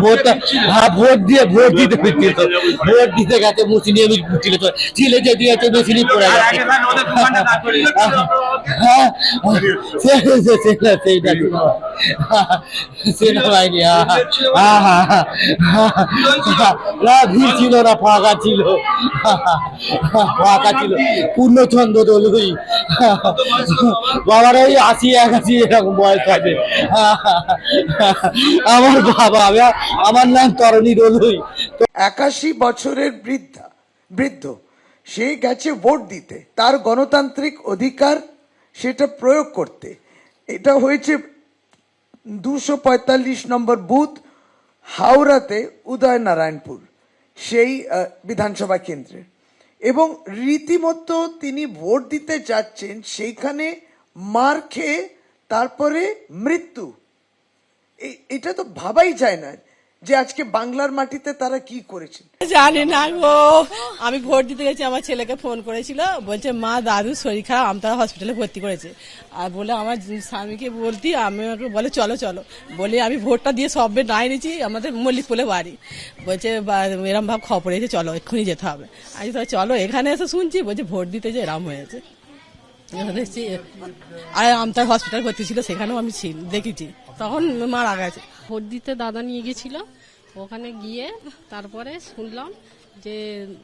Vote দিতে গেছে মুসলিম ছিল যে দিয়েছে মুসলিম পড়ে গেছে সেনাবাহিনী ভিড় ছিল না, ফাঁকা ছিল, পূর্ণচন্দ্র দলুই বাবার ওই 80-81 এরকম বয়স হবে। আমার বাবা, আমার নাম তরণী দলুই। 81 বছরের বৃদ্ধ সে গেছে ভোট দিতে, তার গণতান্ত্রিক অধিকার সেটা প্রয়োগ করতে। এটা হয়েছে 245 নম্বর বুথ, হাওড়াতে, উদয়নারায়ণপুর, সেই বিধানসভা কেন্দ্রে। এবং রীতিমতো তিনি ভোট দিতে যাচ্ছেন, সেইখানে মার খেয়ে তারপরে মৃত্যু। এটা তো ভাবাই যায় না যে আজকে বাংলার মাটিতে তারা কি করেছেন। জানি না গো, আমি ভোট দিতে গেছি, আমার ছেলেকে ফোন করেছিল, বলছে মা দাদু শরীর খারাপ, আমতলা হসপিটালে ভর্তি করেছে। আর বলে আমার স্বামীকে বলতি, আমি ওকে বলে চলো চলো, বলে আমি ভোটটা দিয়ে সবে নাই নিয়েছি, আমাদের মল্লিকপুরে বাড়ি। বলছে এরম ভাব খবর এসে চলো এক্ষুনি যেতে হবে। আমি তো চলো, এখানে এসে শুনছি বলছে ভোট দিতে যে এরম হয়েছে। দেখছি আর আমতলা হসপিটাল ভর্তি ছিল, সেখানেও আমি দেখেছি, তখন মারা গেছে। ভোট দিতে দাদা নিয়ে গেছিল, ওখানে গিয়ে তারপরে শুনলাম যে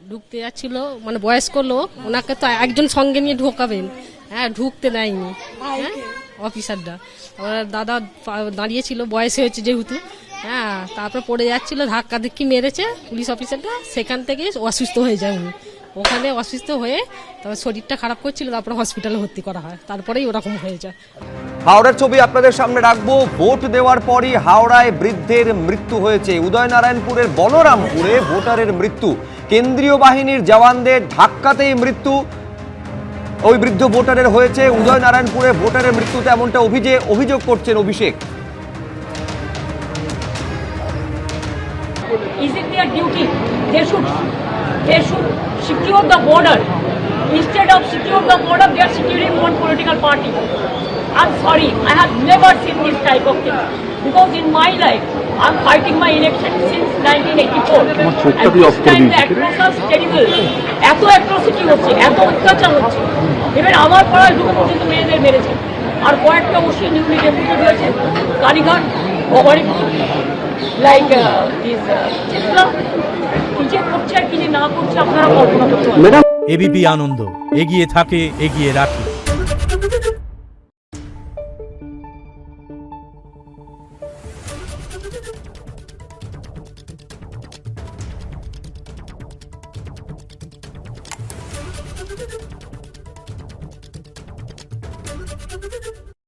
ঢুকতে যাচ্ছিল, মানে বয়স্ক লোক, ওনাকে তো একজন সঙ্গে নিয়ে ঢোকাবেন, হ্যাঁ ঢুকতে দেয়নি, হ্যাঁ অফিসাররা। আবার দাদা দাঁড়িয়েছিল, বয়স হয়েছে যেহেতু, হ্যাঁ তারপর পড়ে যাচ্ছিল, ধাক্কা ধাক্কি মেরেছে পুলিশ অফিসারটা, সেখান থেকে অসুস্থ হয়ে যায় উনি। ওখানে অসুস্থ হয়ে তারপর শরীরটা খারাপ করছিল, তারপরে হসপিটালে ভর্তি করা হয়, তারপরেই ওরকম হয়ে যায়। হাওড়ার ছবি আপনাদের সামনে রাখবো। ভোট দেওয়ার পরই হাওড়ায় বৃদ্ধের মৃত্যু হয়েছে। উদয়নারায়ণপুরের বলরামপুরে ভোটারের মৃত্যু, কেন্দ্রীয় বাহিনীর জওয়ানদের ধাক্কাতেই মৃত্যু ওই বৃদ্ধ ভোটারের হয়েছে। উদয়নারায়ণপুরে ভোটারের মৃত্যুতে এমনটা অভিযোগ করছেন অভিষেক। Is it their duty? They should secure the border. Instead of secure the border, they are securing one political party. I'm sorry, I have never seen this type of thing. Because in my life, I'm fighting my election since 1984. And this time the atrocities terrible. এত atrocity হচ্ছে, এত অত্যাচার হচ্ছে। এবার আমার পাড়ায় দুটো পর্যন্ত মেয়েদের মেরেছে। আর কয়েকটা অবশ্যই নিউলি ডেপুটেড হয়েছে, কালীঘাট, ভবানীপুর, লাইক দিস চিত্রা। কি যে করছে আর কি যে না করছে আপনারা কল্পনা করতে পারেন। এবিপি আনন্দ, এগিয়ে থাকে, এগিয়ে রাখে।